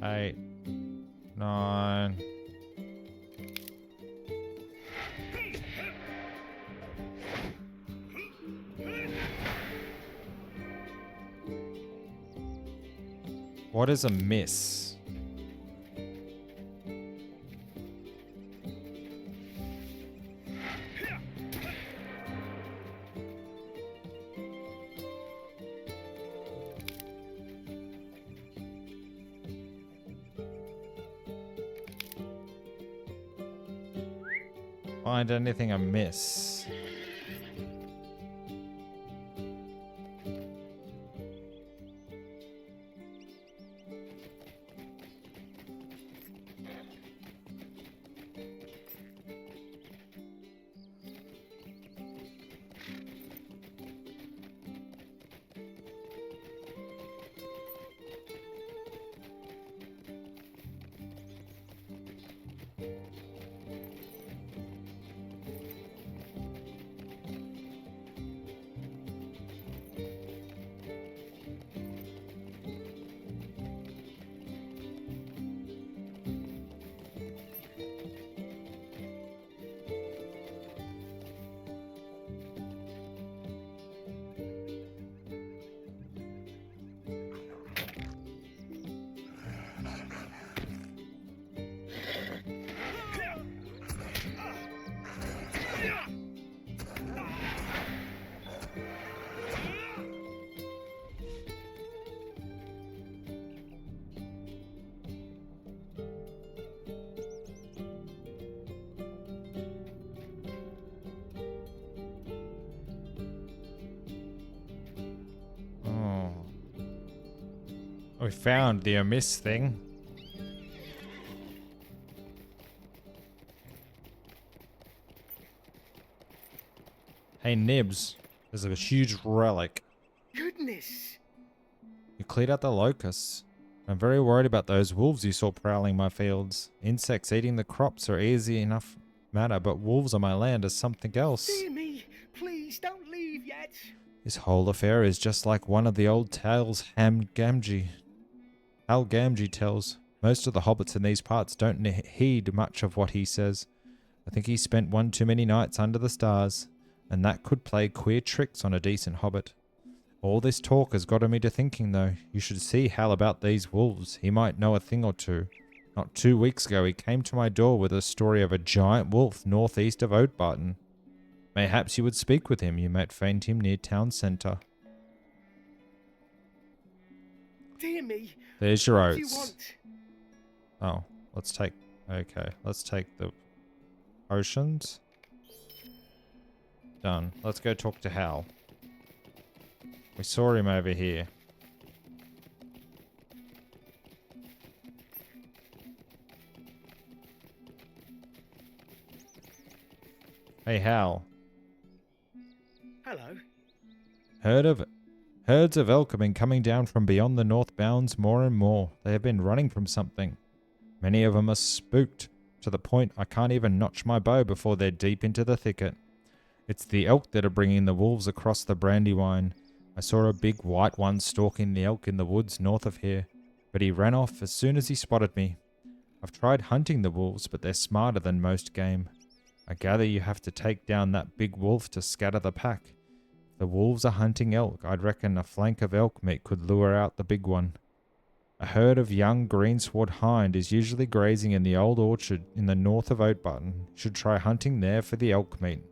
Eight, 9. What is a miss? Find anything amiss. We found the amiss thing. Hey Nibs, there's a huge relic. Goodness! You cleared out the locusts. I'm very worried about those wolves you saw prowling my fields. Insects eating the crops are easy enough matter, but wolves on my land is something else. Dear me, please don't leave yet. This whole affair is just like one of the old tales Hal Gamgee tells. Most of the hobbits in these parts don't heed much of what he says. I think he spent one too many nights under the stars, and that could play queer tricks on a decent hobbit. All this talk has gotten me to thinking, though. You should see Hal about these wolves. He might know a thing or two. Not 2 weeks ago, he came to my door with a story of a giant wolf northeast of Oatbarton. Mayhaps you would speak with him. You might find him near town centre. Dear me, There's your what do you oats. want? Oh, let's take the potions. Done. Let's go talk to Hal. We saw him over here. Hey Hal. Hello. Herds of elk have been coming down from beyond the north bounds more and more. They have been running from something. Many of them are spooked, to the point I can't even notch my bow before they're deep into the thicket. It's the elk that are bringing the wolves across the Brandywine. I saw a big white one stalking the elk in the woods north of here, but he ran off as soon as he spotted me. I've tried hunting the wolves, but they're smarter than most game. I gather you have to take down that big wolf to scatter the pack. If the wolves are hunting elk, I'd reckon a flank of elk meat could lure out the big one. A herd of young greensward hind is usually grazing in the old orchard in the north of Oatbarton. Should try hunting there for the elk meat.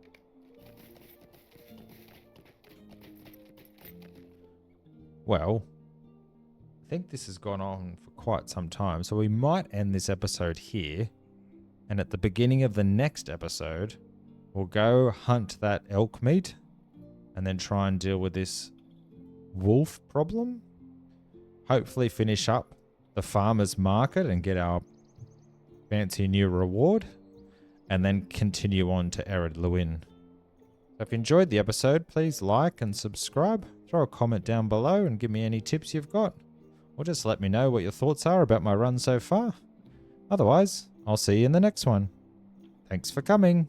Well, I think this has gone on for quite some time, so we might end this episode here. And at the beginning of the next episode, we'll go hunt that elk meat and then try and deal with this wolf problem. Hopefully finish up the farmer's market and get our fancy new reward, and then continue on to Ered Luin. So if you enjoyed the episode, please like and subscribe. Throw a comment down below and give me any tips you've got. Or just let me know what your thoughts are about my run so far. Otherwise, I'll see you in the next one. Thanks for coming.